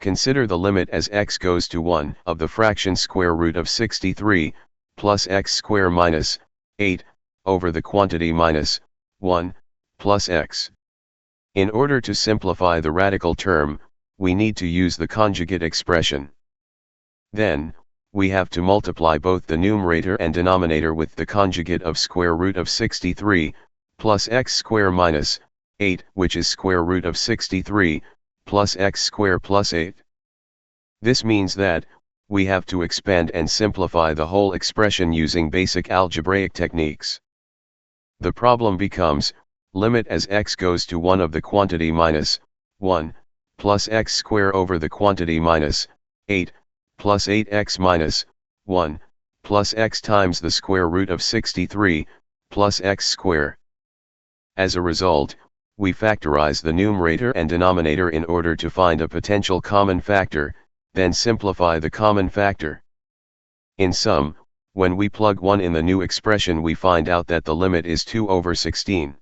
Consider the limit as x goes to 1 of the fraction square root of 63, plus x square minus 8, over the quantity minus 1, plus x. In order to simplify the radical term, we need to use the conjugate expression. Then, we have to multiply both the numerator and denominator with the conjugate of square root of 63, plus x square minus 8, which is square root of 63, plus x square plus 8. This means that, we have to expand and simplify the whole expression using basic algebraic techniques. The problem becomes, limit as x goes to 1 of the quantity minus 1, plus x square over the quantity minus 8, plus 8x minus 1, plus x times the square root of 63, plus x square. As a result, we factorize the numerator and denominator in order to find a potential common factor, then simplify the common factor. In sum, when we plug 1 in the new expression, we find out that the limit is 2 over 16.